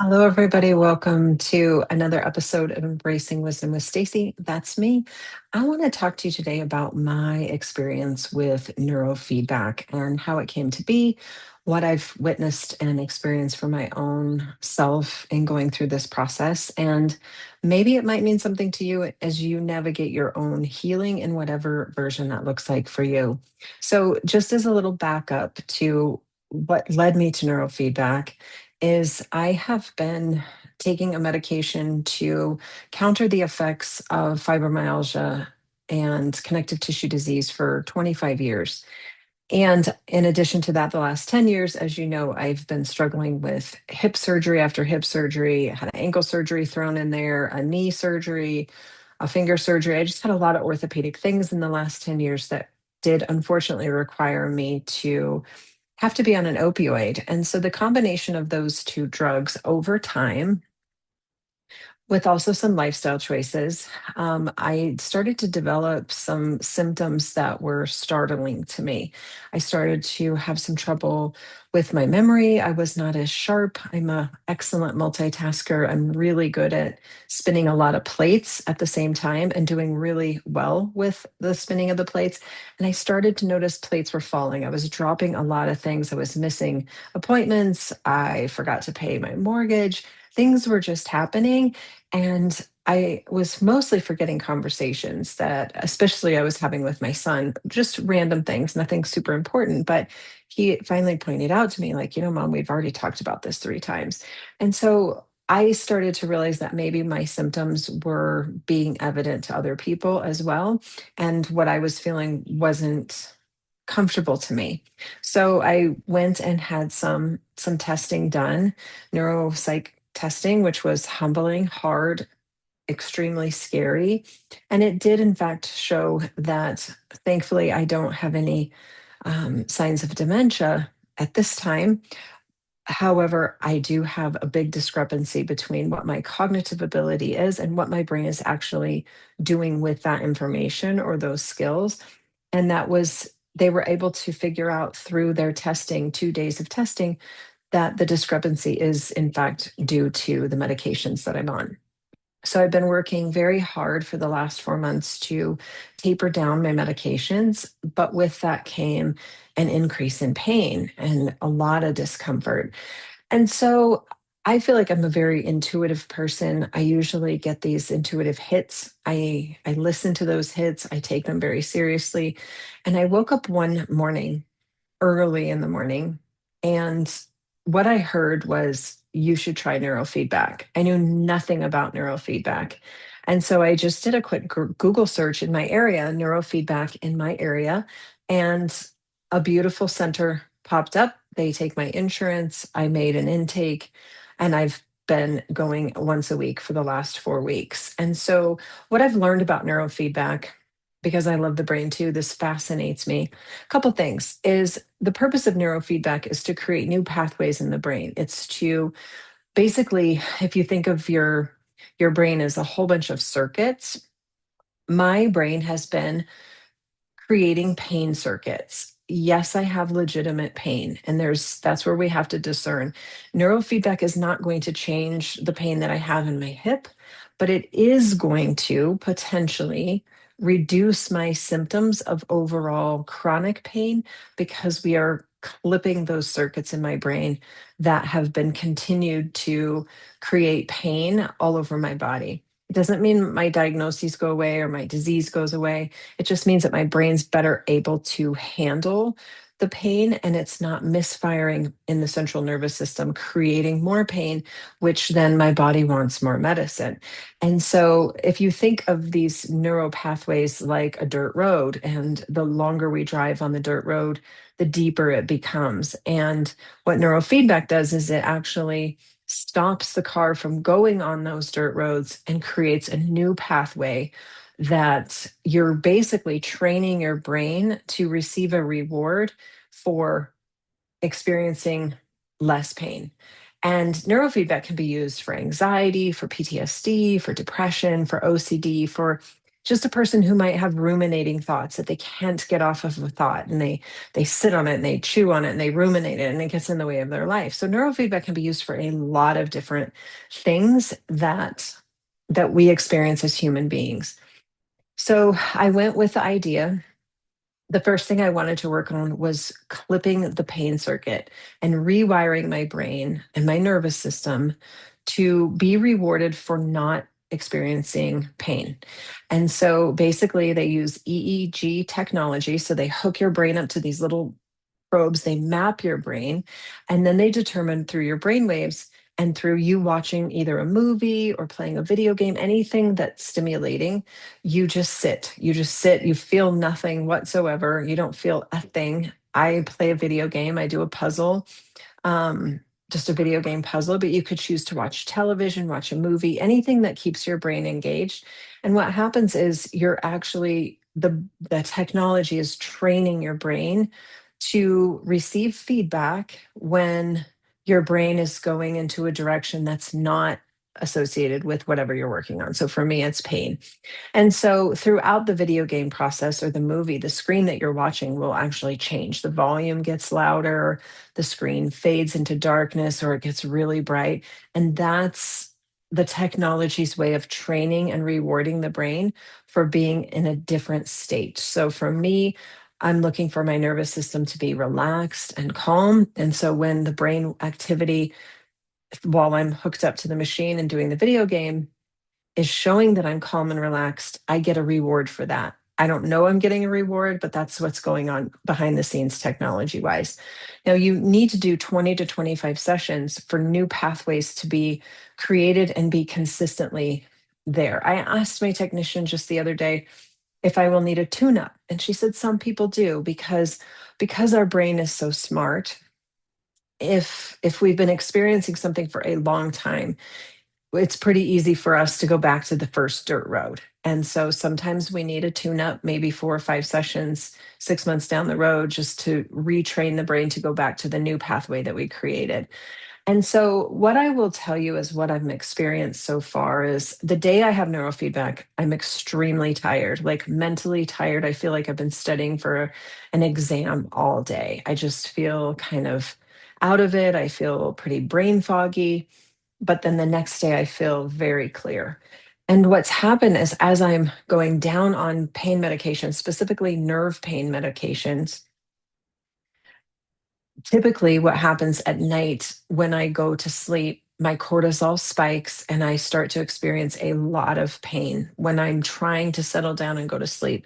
Hello, everybody. Welcome to another episode of Embracing Wisdom with Stacy. That's me. I want to talk to you today about my experience with neurofeedback and how it came to be, what I've witnessed and experienced for my own self in going through this process. And maybe it might mean something to you as you navigate your own healing in whatever version that looks like for you. So, just as a little backup to what led me to neurofeedback is I have been taking a medication to counter the effects of fibromyalgia and connective tissue disease for 25 years. And in addition to that, the last 10 years, as you know, I've been struggling with hip surgery after hip surgery, I had an ankle surgery thrown in there, a knee surgery, a finger surgery. I just had a lot of orthopedic things in the last 10 years that did unfortunately require me to have to be on an opioid. And so the combination of those two drugs over time, with also some lifestyle choices, I started to develop some symptoms that were startling to me. I started to have some trouble with my memory. I was not as sharp. I'm an excellent multitasker. I'm really good at spinning a lot of plates at the same time and doing really well with the spinning of the plates. And I started to notice plates were falling. I was dropping a lot of things. I was missing appointments. I forgot to pay my mortgage. Things were just happening, and I was mostly forgetting conversations that, especially I was having with my son, just random things, nothing super important. But he finally pointed out to me, like, Mom, we've already talked about this 3 times. And so I started to realize that maybe my symptoms were being evident to other people as well. And what I was feeling wasn't comfortable to me. So I went and had some testing done, neuropsych testing, which was humbling, hard, extremely scary. And it did, in fact, show that thankfully I don't have any signs of dementia at this time. However, I do have a big discrepancy between what my cognitive ability is and what my brain is actually doing with that information or those skills. And they were able to figure out through their testing, 2 days of testing, that the discrepancy is, in fact, due to the medications that I'm on. So I've been working very hard for the last 4 months to taper down my medications, but with that came an increase in pain and a lot of discomfort. And so I feel like I'm a very intuitive person. I usually get these intuitive hits. I listen to those hits, I take them very seriously. And I woke up one morning, early in the morning, and what I heard was, you should try neurofeedback. I knew nothing about neurofeedback. And so I just did a quick Google search in my area, neurofeedback in my area, and a beautiful center popped up. They take my insurance. I made an intake, and I've been going once a week for the last 4 weeks. And so, what I've learned about neurofeedback, because I love the brain too, this fascinates me. A couple things is the purpose of neurofeedback is to create new pathways in the brain. It's to basically, if you think of your brain as a whole bunch of circuits, my brain has been creating pain circuits. Yes, I have legitimate pain, and that's where we have to discern. Neurofeedback is not going to change the pain that I have in my hip, but it is going to potentially reduce my symptoms of overall chronic pain because we are clipping those circuits in my brain that have been continued to create pain all over my body. It doesn't mean my diagnoses go away or my disease goes away. It just means that my brain's better able to handle the pain, and it's not misfiring in the central nervous system, creating more pain, which then my body wants more medicine. And so, if you think of these neural pathways like a dirt road, and the longer we drive on the dirt road, the deeper it becomes. And what neurofeedback does is it actually stops the car from going on those dirt roads and creates a new pathway that you're basically training your brain to receive a reward for experiencing less pain. And neurofeedback can be used for anxiety, for PTSD, for depression, for OCD, for just a person who might have ruminating thoughts that they can't get off of a thought, and they sit on it and they chew on it and they ruminate it and it gets in the way of their life. So neurofeedback can be used for a lot of different things that we experience as human beings. So I went with the idea. The first thing I wanted to work on was clipping the pain circuit and rewiring my brain and my nervous system to be rewarded for not experiencing pain. And so basically, they use EEG technology. So they hook your brain up to these little probes, they map your brain, and then they determine through your brain waves and through you watching either a movie or playing a video game, anything that's stimulating, you just sit, you feel nothing whatsoever, you don't feel a thing. I play a video game, I do a puzzle, um, just a video game puzzle, but you could choose to watch television, watch a movie, anything that keeps your brain engaged. And what happens is you're actually the technology is training your brain to receive feedback when your brain is going into a direction that's not associated with whatever you're working on. So for me, it's pain. And so throughout the video game process or the movie, the screen that you're watching will actually change. The volume gets louder, the screen fades into darkness, or it gets really bright. And that's the technology's way of training and rewarding the brain for being in a different state. So for me, I'm looking for my nervous system to be relaxed and calm. And so when the brain activity, while I'm hooked up to the machine and doing the video game, is showing that I'm calm and relaxed, I get a reward for that. I don't know I'm getting a reward, but that's what's going on behind the scenes technology wise. Now, you need to do 20 to 25 sessions for new pathways to be created and be consistently there. I asked my technician just the other day if I will need a tune up, and she said some people do because our brain is so smart. If we've been experiencing something for a long time, it's pretty easy for us to go back to the first dirt road. And so sometimes we need a tune up, maybe 4 or 5 sessions, 6 months down the road, just to retrain the brain to go back to the new pathway that we created. And so, what I will tell you is what I've experienced so far is the day I have neurofeedback, I'm extremely tired, like mentally tired. I feel like I've been studying for an exam all day. I just feel kind of out of it. I feel pretty brain foggy. But then the next day, I feel very clear. And what's happened is as I'm going down on pain medications, specifically nerve pain medications, typically what happens at night when I go to sleep, my cortisol spikes and I start to experience a lot of pain when I'm trying to settle down and go to sleep.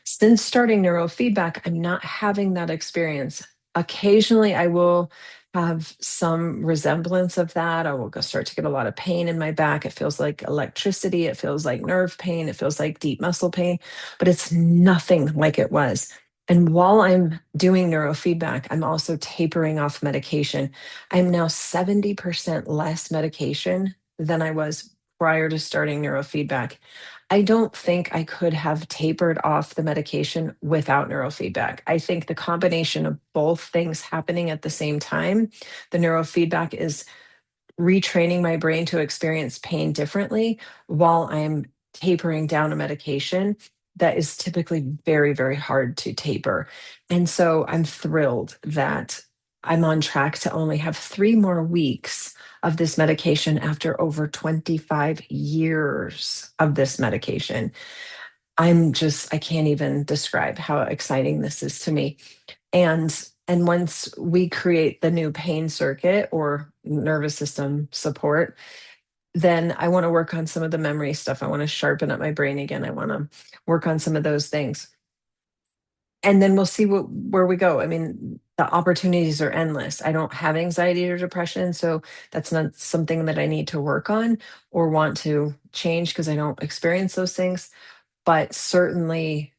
Since starting neurofeedback, I'm not having that experience. Occasionally, I will have some resemblance of that. I will start to get a lot of pain in my back. It feels like electricity. It feels like nerve pain. It feels like deep muscle pain, but it's nothing like it was. And while I'm doing neurofeedback, I'm also tapering off medication. I'm now 70% less medication than I was prior to starting neurofeedback. I don't think I could have tapered off the medication without neurofeedback. I think the combination of both things happening at the same time, the neurofeedback is retraining my brain to experience pain differently while I'm tapering down a medication that is typically very, very hard to taper. And so I'm thrilled that I'm on track to only have 3 more weeks of this medication after over 25 years of this medication. I can't even describe how exciting this is to me. And once we create the new pain circuit or nervous system support, then I want to work on some of the memory stuff. I want to sharpen up my brain again. I want to work on some of those things. And then we'll see where we go. I mean, the opportunities are endless. I don't have anxiety or depression, so that's not something that I need to work on or want to change because I don't experience those things. But certainly,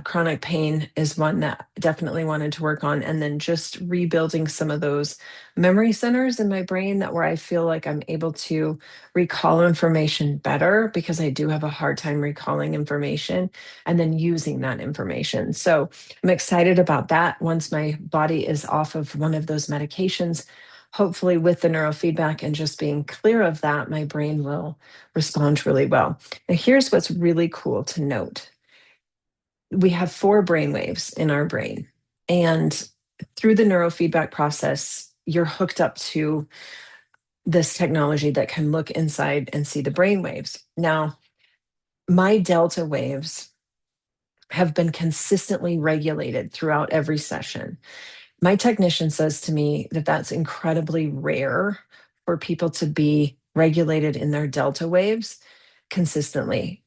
chronic pain is one that I definitely wanted to work on. And then just rebuilding some of those memory centers in my brain that where I feel like I'm able to recall information better because I do have a hard time recalling information and then using that information. So I'm excited about that. Once my body is off of one of those medications, hopefully with the neurofeedback and just being clear of that, my brain will respond really well. Now, here's what's really cool to note. We have four brain waves in our brain. And through the neurofeedback process, you're hooked up to this technology that can look inside and see the brain waves. Now, my delta waves have been consistently regulated throughout every session. My technician says to me that that's incredibly rare for people to be regulated in their delta waves consistently.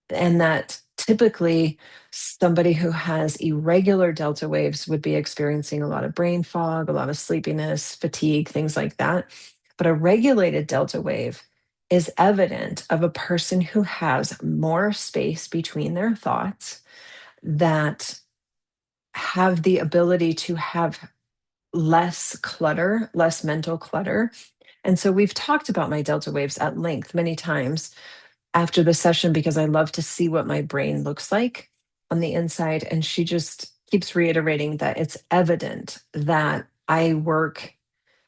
And that typically somebody who has irregular delta waves would be experiencing a lot of brain fog, a lot of sleepiness, fatigue, things like that. But a regulated delta wave is evident of a person who has more space between their thoughts, that have the ability to have less clutter, less mental clutter. And so we've talked about my delta waves at length many times after the session because I love to see what my brain looks like on the inside. And she just keeps reiterating that it's evident that I work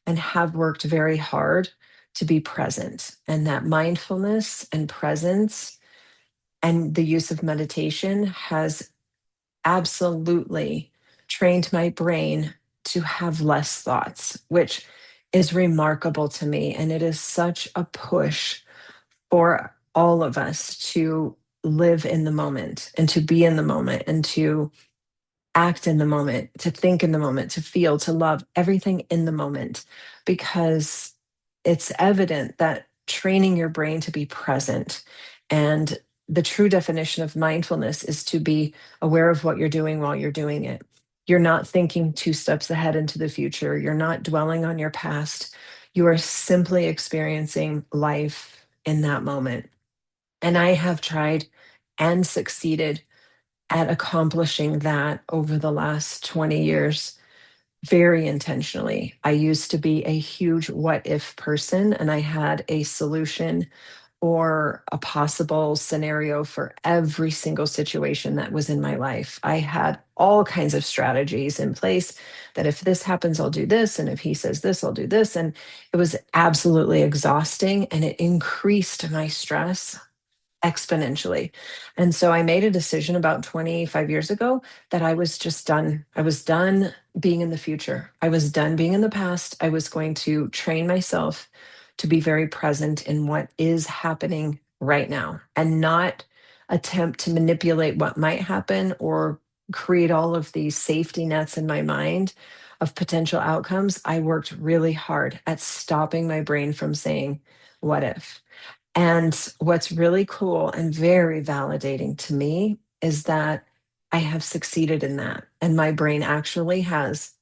and have worked very hard to be present, and that mindfulness and presence and the use of meditation has absolutely trained my brain to have less thoughts, which is remarkable to me. And it is such a push for all of us to live in the moment and to be in the moment and to act in the moment, to think in the moment, to feel, to love everything in the moment, because it's evident that training your brain to be present, and the true definition of mindfulness is to be aware of what you're doing while you're doing it. You're not thinking two steps ahead into the future. You're not dwelling on your past. You are simply experiencing life in that moment. And I have tried and succeeded at accomplishing that over the last 20 years very intentionally. I used to be a huge what if person, and I had a solution or a possible scenario for every single situation that was in my life. I had all kinds of strategies in place that if this happens, I'll do this. And if he says this, I'll do this. And it was absolutely exhausting, and it increased my stress exponentially. And so I made a decision about 25 years ago that I was just done. I was done being in the future. I was done being in the past. I was going to train myself to be very present in what is happening right now and not attempt to manipulate what might happen or create all of these safety nets in my mind of potential outcomes. I worked really hard at stopping my brain from saying, what if? And what's really cool and very validating to me is that I have succeeded in that. And my brain actually has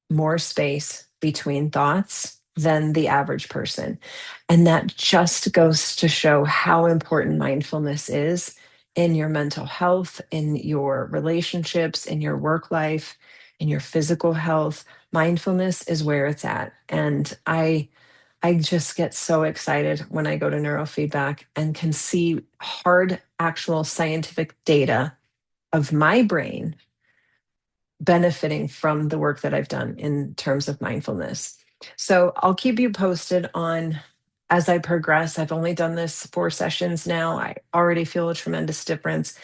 more space between thoughts than the average person. And that just goes to show how important mindfulness is in your mental health, in your relationships, in your work life, in your physical health. Mindfulness is where it's at. And I just get so excited when I go to neurofeedback and can see hard, actual scientific data of my brain benefiting from the work that I've done in terms of mindfulness. So I'll keep you posted on as I progress. I've only done this 4 sessions now. I already feel a tremendous difference.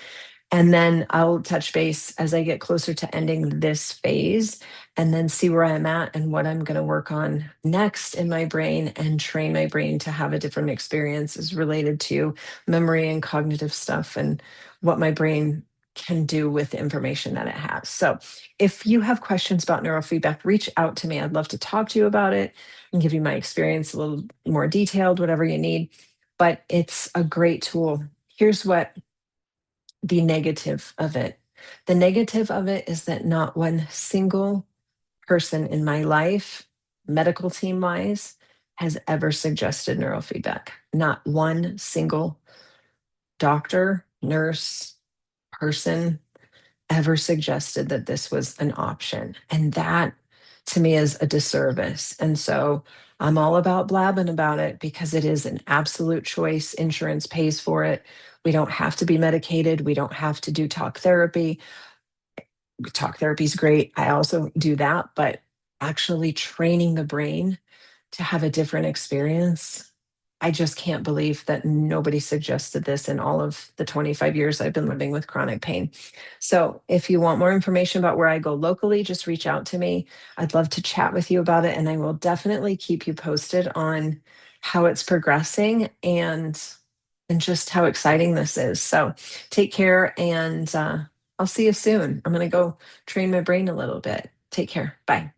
And then I'll touch base as I get closer to ending this phase and then see where I'm at and what I'm going to work on next in my brain and train my brain to have a different experience as related to memory and cognitive stuff and what my brain can do with the information that it has. So if you have questions about neurofeedback, reach out to me. I'd love to talk to you about it and give you my experience a little more detailed, whatever you need. But it's a great tool. Here's what the negative of it. The negative of it is that not one single person in my life, medical team wise, has ever suggested neurofeedback. Not one single doctor, nurse, person ever suggested that this was an option. And that to me is a disservice. And so I'm all about blabbing about it because it is an absolute choice. Insurance pays for it. We don't have to be medicated. We don't have to do talk therapy. Talk therapy is great. I also do that, but actually training the brain to have a different experience. I just can't believe that nobody suggested this in all of the 25 years I've been living with chronic pain. So, if you want more information about where I go locally, just reach out to me. I'd love to chat with you about it, and I will definitely keep you posted on how it's progressing and just how exciting this is. So, take care, and I'll see you soon. I'm going to go train my brain a little bit. Take care. Bye.